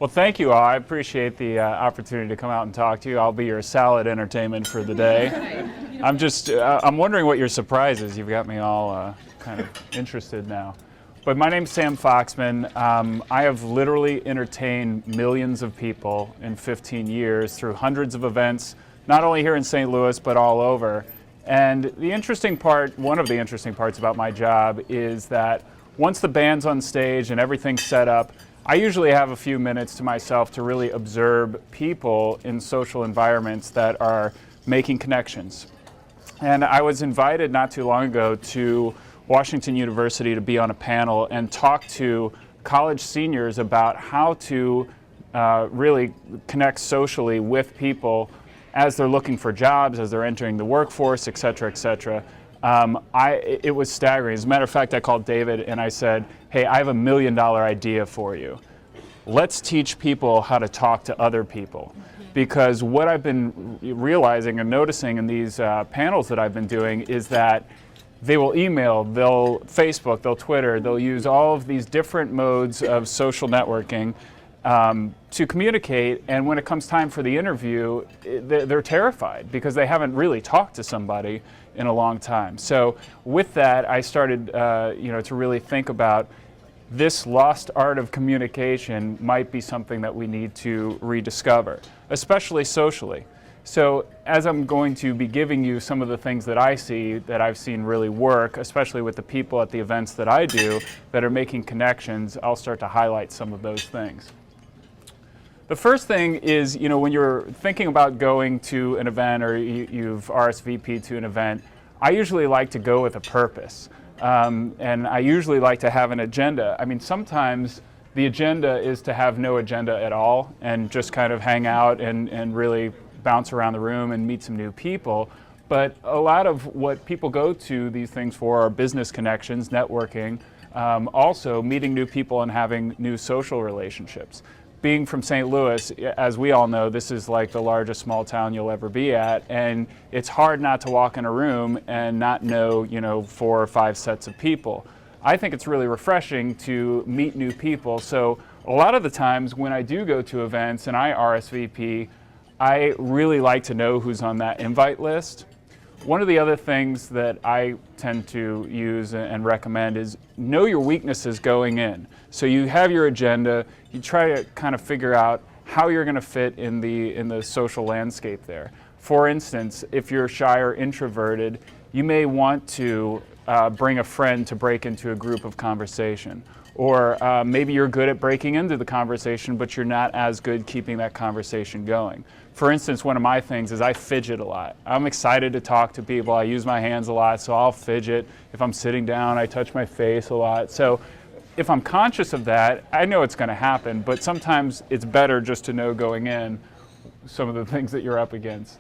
Well, thank you all. I appreciate the opportunity to come out and talk to you. I'll be your salad entertainment for the day. I'm wondering what your surprise is. You've got me all kind of interested now. But my name's Sam Foxman. I have literally entertained millions of people in 15 years through hundreds of events, not only here in St. Louis, but all over. And the interesting part, one of the interesting parts about my job is that once the band's on stage and everything's set up, I usually have a few minutes to myself to really observe people in social environments that are making connections. And I was invited not too long ago to Washington University to be on a panel and talk to college seniors about how to really connect socially with people as they're looking for jobs, as they're entering the workforce, et cetera, et cetera. It was staggering. As a matter of fact, I called David and I said, hey, I have $1 million idea for you. Let's teach people how to talk to other people. Because what I've been realizing and noticing in these panels that I've been doing is that they will email, they'll Facebook, they'll Twitter, they'll use all of these different modes of social networking to communicate, and when it comes time for the interview, they're terrified because they haven't really talked to somebody in a long time. So with that, I started to really think about this lost art of communication might be something that we need to rediscover, especially socially. So as I'm going to be giving you some of the things that I see that I've seen really work, especially with the people at the events that I do that are making connections, I'll start to highlight some of those things. The first thing is, when you're thinking about going to an event or you've RSVP'd to an event, I usually like to go with a purpose. And I usually like to have an agenda. I mean, sometimes the agenda is to have no agenda at all and just kind of hang out and really bounce around the room and meet some new people. But a lot of what people go to these things for are business connections, networking, also meeting new people and having new social relationships. Being from St. Louis, as we all know, this is like the largest small town you'll ever be at, and it's hard not to walk in a room and not know, 4 or 5 sets of people. I think it's really refreshing to meet new people, so a lot of the times when I do go to events and I RSVP, I really like to know who's on that invite list. One of the other things that I tend to use and recommend is know your weaknesses going in. So you have your agenda, you try to kind of figure out how you're going to fit in the social landscape there. For instance, if you're shy or introverted, you may want to bring a friend to break into a group of conversation. Or maybe you're good at breaking into the conversation, but you're not as good keeping that conversation going. For instance, one of my things is I fidget a lot. I'm excited to talk to people. I use my hands a lot, so I'll fidget. If I'm sitting down, I touch my face a lot. So if I'm conscious of that, I know it's going to happen, but sometimes it's better just to know going in some of the things that you're up against.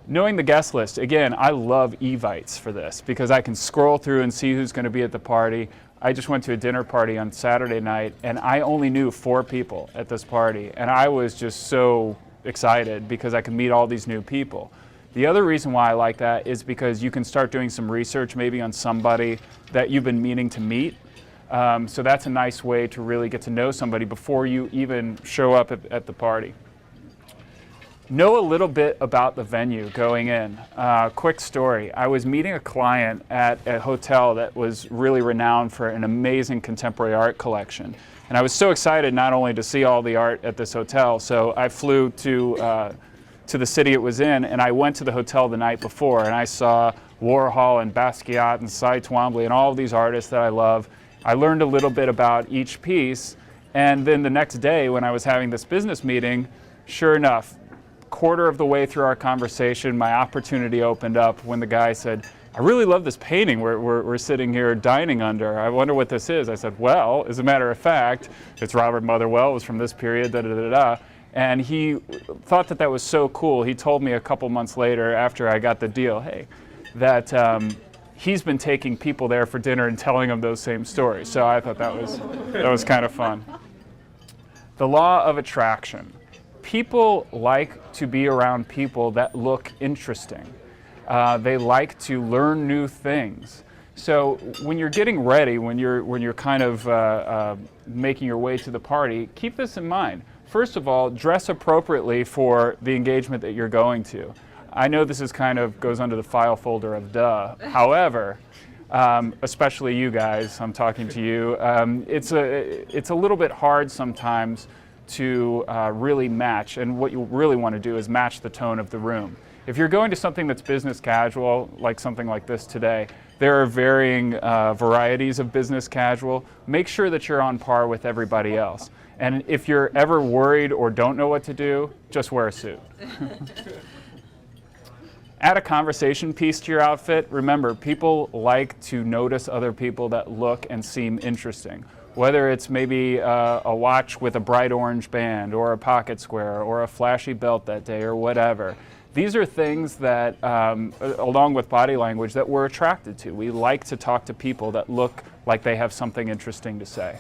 Knowing the guest list, again, I love evites for this because I can scroll through and see who's going to be at the party. I just went to a dinner party on Saturday night and I only knew 4 people at this party, and I was just so excited because I could meet all these new people. The other reason why I like that is because you can start doing some research maybe on somebody that you've been meaning to meet. So that's a nice way to really get to know somebody before you even show up at the party. Know a little bit about the venue going in. Quick story. I was meeting a client at a hotel that was really renowned for an amazing contemporary art collection. And I was so excited not only to see all the art at this hotel, so I flew to the city it was in, and I went to the hotel the night before, and I saw Warhol and Basquiat and Cy Twombly and all of these artists that I love. I learned a little bit about each piece, and then the next day when I was having this business meeting, sure enough, quarter of the way through our conversation, my opportunity opened up when the guy said, I really love this painting we're sitting here dining under. I wonder what this is. I said, well, as a matter of fact, it's Robert Motherwell. It was from this period, da-da-da-da. And he thought that was so cool. He told me a couple months later after I got the deal, hey, that he's been taking people there for dinner and telling them those same stories. So I thought that was kind of fun. The law of attraction. People like to be around people that look interesting. They like to learn new things. So when you're getting ready, when you're kind of making your way to the party, keep this in mind. first of all, dress appropriately for the engagement that you're going to. I know this is kind of goes under the file folder of duh. However, especially you guys, I'm talking to you, it's a little bit hard sometimes to really match, and what you really want to do is match the tone of the room. If you're going to something that's business casual, like something like this today, there are varying varieties of business casual. Make sure that you're on par with everybody else. And if you're ever worried or don't know what to do, just wear a suit. Add a conversation piece to your outfit. Remember, people like to notice other people that look and seem interesting. Whether it's maybe a watch with a bright orange band, or a pocket square, or a flashy belt that day, or whatever. These are things that, along with body language, that we're attracted to. We like to talk to people that look like they have something interesting to say.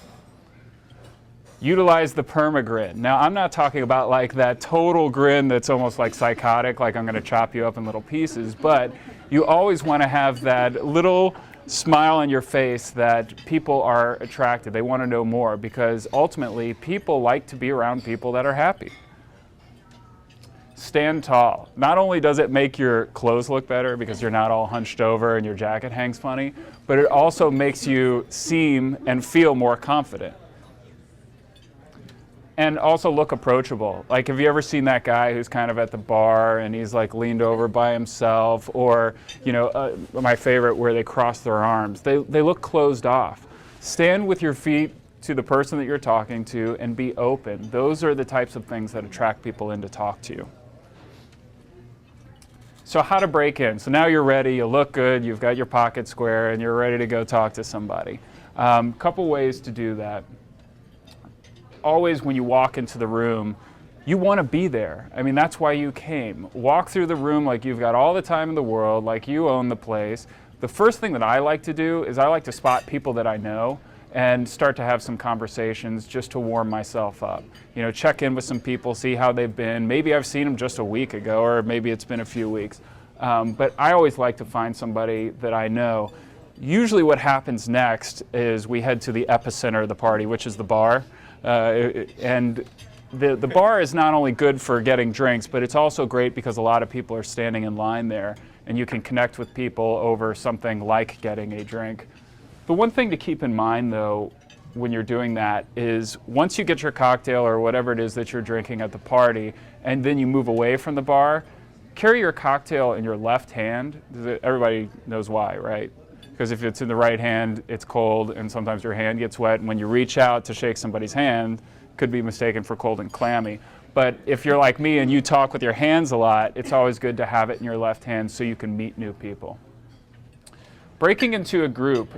Utilize the perma-grin. Now, I'm not talking about like that total grin that's almost like psychotic, like I'm going to chop you up in little pieces, but you always want to have that little smile on your face that people are attracted. They want to know more, because ultimately people like to be around people that are happy. Stand tall. Not only does it make your clothes look better because you're not all hunched over and your jacket hangs funny, but it also makes you seem and feel more confident. And also look approachable. Like, have you ever seen that guy who's kind of at the bar and he's like leaned over by himself, or, you know, my favorite, where they cross their arms. They look closed off. Stand with your feet to the person that you're talking to and be open. Those are the types of things that attract people in to talk to you. So how to break in. So now you're ready, you look good, you've got your pocket square, and you're ready to go talk to somebody. Couple ways to do that. Always when you walk into the room, you want to be there. I mean, that's why you came. Walk through the room like you've got all the time in the world, like you own the place. The first thing that I like to do is I like to spot people that I know and start to have some conversations just to warm myself up. You know, check in with some people, see how they've been. Maybe I've seen them just a week ago, or maybe it's been a few weeks. But I always like to find somebody that I know. Usually what happens next is we head to the epicenter of the party, which is the bar. And the bar is not only good for getting drinks, but it's also great because a lot of people are standing in line there, and you can connect with people over something like getting a drink. The one thing to keep in mind, though, when you're doing that is once you get your cocktail or whatever it is that you're drinking at the party, and then you move away from the bar, carry your cocktail in your left hand. Everybody knows why, right? Because if it's in the right hand, it's cold, and sometimes your hand gets wet, and when you reach out to shake somebody's hand, it could be mistaken for cold and clammy. But if you're like me and you talk with your hands a lot, it's always good to have it in your left hand so you can meet new people. Breaking into a group,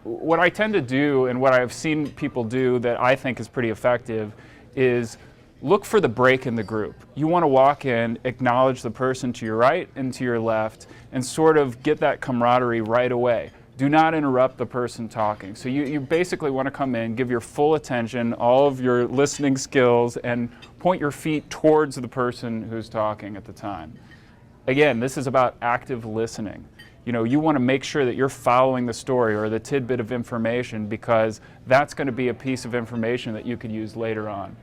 what I tend to do, and what I've seen people do that I think is pretty effective, is look for the break in the group. You want to walk in, acknowledge the person to your right and to your left, and sort of get that camaraderie right away. Do not interrupt the person talking. So you basically want to come in, give your full attention, all of your listening skills, and point your feet towards the person who's talking at the time. Again, this is about active listening. You know, you want to make sure that you're following the story or the tidbit of information, because that's going to be a piece of information that you could use later on.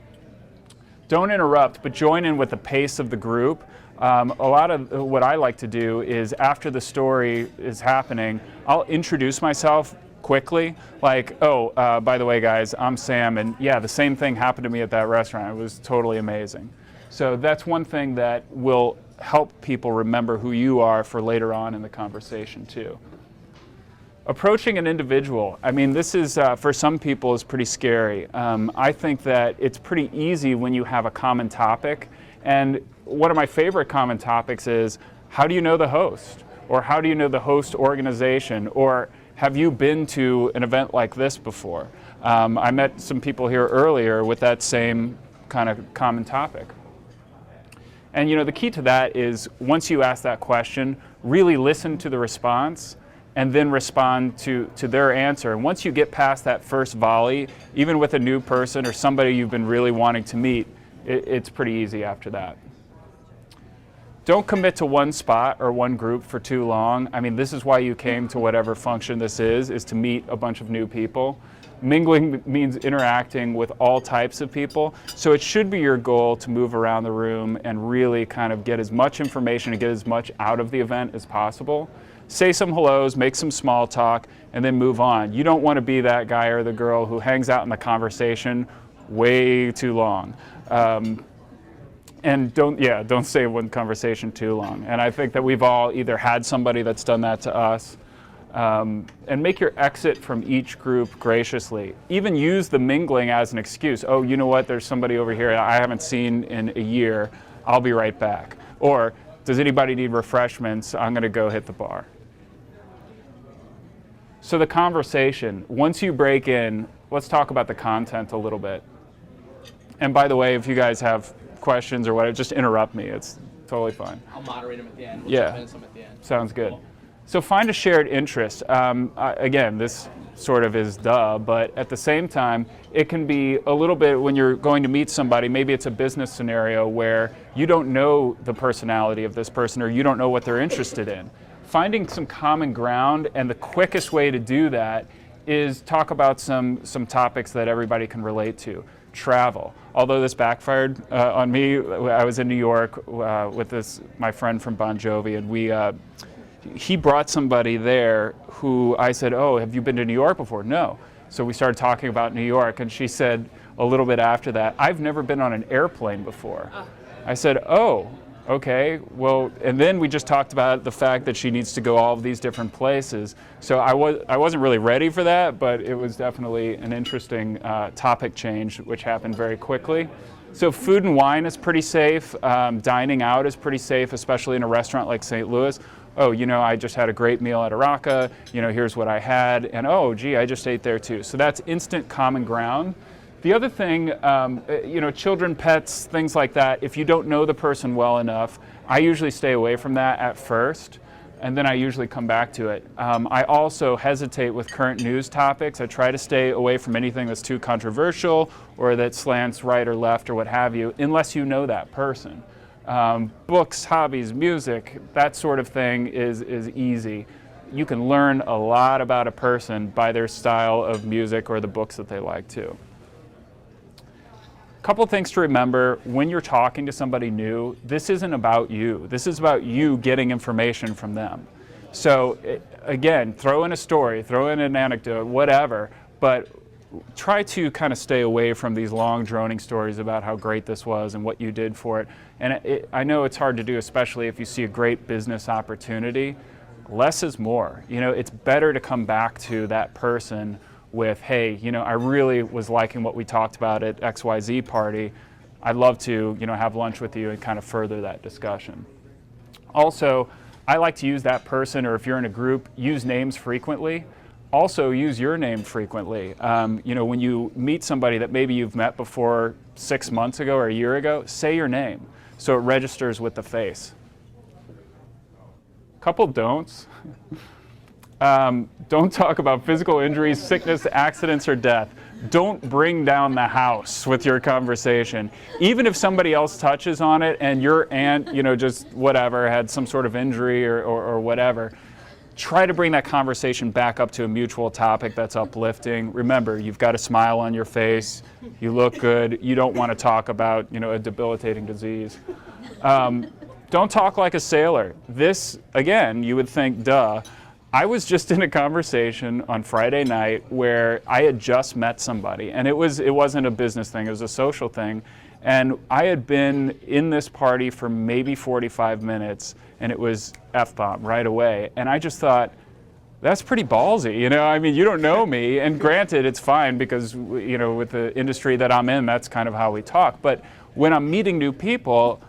Don't interrupt, but join in with the pace of the group. A lot of what I like to do is after the story is happening, I'll introduce myself quickly, like, oh, by the way, guys, I'm Sam, and yeah, the same thing happened to me at that restaurant. It was totally amazing. So that's one thing that will help people remember who you are for later on in the conversation too. Approaching an individual, I mean, this is, for some people, is pretty scary. I think that it's pretty easy when you have a common topic, and one of my favorite common topics is, how do you know the host? Or how do you know the host organization? Or have you been to an event like this before? I met some people here earlier with that same kind of common topic. And you know, the key to that is, once you ask that question, really listen to the response, and then respond to their answer. And once you get past that first volley, even with a new person or somebody you've been really wanting to meet, it's pretty easy after that. Don't commit to one spot or one group for too long. I mean, this is why you came to whatever function this is to meet a bunch of new people. Mingling means interacting with all types of people, so it should be your goal to move around the room and really kind of get as much information and get as much out of the event as possible. Say some hellos, make some small talk, and then move on. You don't want to be that guy or the girl who hangs out in the conversation way too long. And don't stay in one conversation too long. And I think that we've all either had somebody that's done that to us. And make your exit from each group graciously. Even use the mingling as an excuse. Oh, you know what? There's somebody over here I haven't seen in a year. I'll be right back. Or, does anybody need refreshments? I'm going to go hit the bar. So the conversation, once you break in, let's talk about the content a little bit. And by the way, if you guys have questions or whatever, just interrupt me. It's totally fine. I'll moderate them at the end. We'll Yeah, jump in some at the end. sounds good. Cool. So find a shared interest. Again, this sort of is duh, but at the same time, it can be a little bit when you're going to meet somebody, maybe it's a business scenario where you don't know the personality of this person or you don't know what they're interested in. Finding some common ground, and the quickest way to do that is talk about some topics that everybody can relate to. Travel. Although this backfired on me, I was in New York with my friend from Bon Jovi, and he brought somebody there who I said, oh, have you been to New York before? No. So we started talking about New York, and she said a little bit after that, I've never been on an airplane before. I said, oh, okay, well, and then we just talked about the fact that she needs to go all of these different places. So I wasn't really ready for that, but it was definitely an interesting topic change, which happened very quickly. So food and wine is pretty safe. Dining out is pretty safe, especially in a restaurant like St. Louis. Oh, I just had a great meal at Araka. Here's what I had. And oh, gee, I just ate there too. So that's instant common ground. The other thing, children, pets, things like that, if you don't know the person well enough, I usually stay away from that at first, and then I usually come back to it. I also hesitate with current news topics. I try to stay away from anything that's too controversial or that slants right or left or what have you, unless you know that person. Books, hobbies, music, that sort of thing is easy. You can learn a lot about a person by their style of music or the books that they like too. Couple things to remember when you're talking to somebody new, this isn't about you. This is about you getting information from them. So again, throw in a story, throw in an anecdote, whatever, but try to kind of stay away from these long droning stories about how great this was and what you did for it. And I know it's hard to do, especially if you see a great business opportunity. Less is more. It's better to come back to that person with, hey, I really was liking what we talked about at XYZ party. I'd love to, have lunch with you and kind of further that discussion. Also, I like to use that person, or if you're in a group, use names frequently. Also, use your name frequently. When you meet somebody that maybe you've met before 6 months ago or a year ago, say your name so it registers with the face. Couple don'ts. Don't talk about physical injuries, sickness, accidents, or death. Don't bring down the house with your conversation. Even if somebody else touches on it and your aunt, just whatever, had some sort of injury or whatever, try to bring that conversation back up to a mutual topic that's uplifting. Remember, you've got a smile on your face. You look good. You don't want to talk about, a debilitating disease. Don't talk like a sailor. This, again, you would think, duh. I was just in a conversation on Friday night where I had just met somebody, and it wasn't a business thing, it was a social thing, and I had been in this party for maybe 45 minutes, and it was F-bomb right away, and I just thought, that's pretty ballsy, you don't know me, and granted, it's fine because, with the industry that I'm in, that's kind of how we talk, but when I'm meeting new people,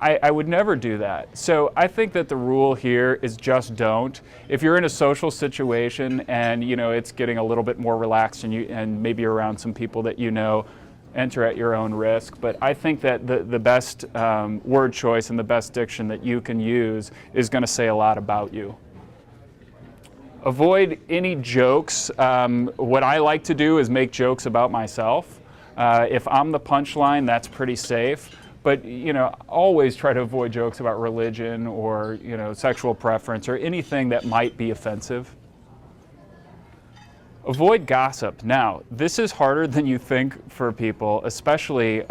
I would never do that. So I think that the rule here is just don't. If you're in a social situation and it's getting a little bit more relaxed and maybe you're around some people that enter at your own risk. But I think that the best word choice and the best diction that you can use is going to say a lot about you. Avoid any jokes. What I like to do is make jokes about myself. If I'm the punchline, that's pretty safe. But always try to avoid jokes about religion or sexual preference or anything that might be offensive. Avoid gossip. Now, this is harder than you think for people, especially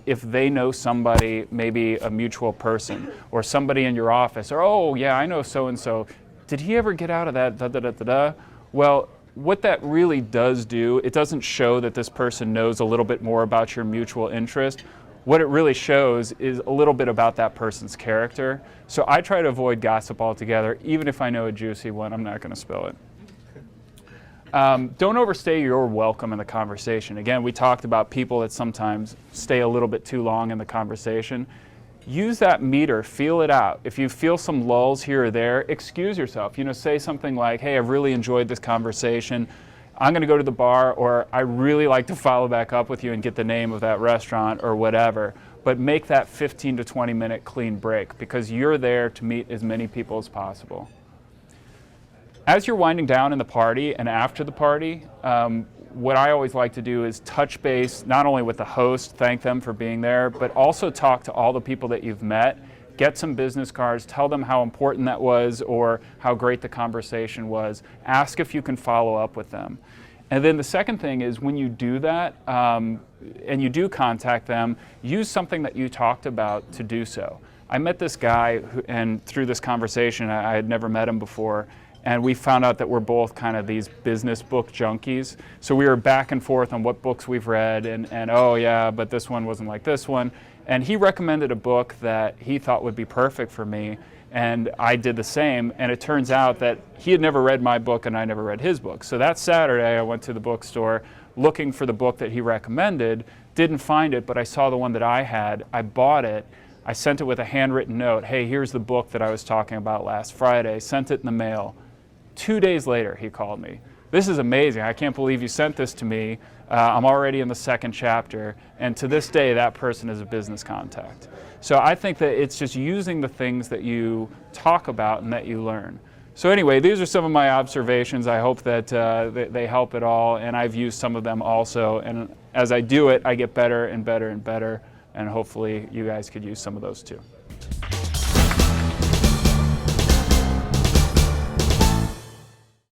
if they know somebody, maybe a mutual person, or somebody in your office, or, oh, yeah, I know so-and-so. Did he ever get out of that, da-da-da-da-da? Well, what that really does do, it doesn't show that this person knows a little bit more about your mutual interest. What it really shows is a little bit about that person's character. So I try to avoid gossip altogether. Even if I know a juicy one, I'm not going to spill it. Don't overstay your welcome in the conversation. Again, we talked about people that sometimes stay a little bit too long in the conversation. Use that meter, feel it out. If you feel some lulls here or there, excuse yourself. Say something like, hey, I've really enjoyed this conversation. I'm going to go to the bar, or I really like to follow back up with you and get the name of that restaurant or whatever. But make that 15 to 20 minute clean break, because you're there to meet as many people as possible. As you're winding down in the party and after the party, what I always like to do is touch base not only with the host, thank them for being there, but also talk to all the people that you've met, get some business cards, tell them how important that was or how great the conversation was, ask if you can follow up with them. And then the second thing is, when you do that and you do contact them, use something that you talked about to do so. I met this guy and through this conversation, I had never met him before, and we found out that we're both kind of these business book junkies. So we were back and forth on what books we've read, and oh yeah, but this one wasn't like this one. And he recommended a book that he thought would be perfect for me, and I did the same. And it turns out that he had never read my book and I never read his book. So that Saturday I went to the bookstore looking for the book that he recommended, didn't find it, but I saw the one that I had. I bought it. I sent it with a handwritten note. Hey, here's the book that I was talking about last Friday. Sent it in the mail. 2 days later, he called me. This is amazing. I can't believe you sent this to me. I'm already in the second chapter. And to this day, that person is a business contact. So I think that it's just using the things that you talk about and that you learn. So anyway, these are some of my observations. I hope that they help at all. And I've used some of them also. And as I do it, I get better and better and better. And hopefully you guys could use some of those too.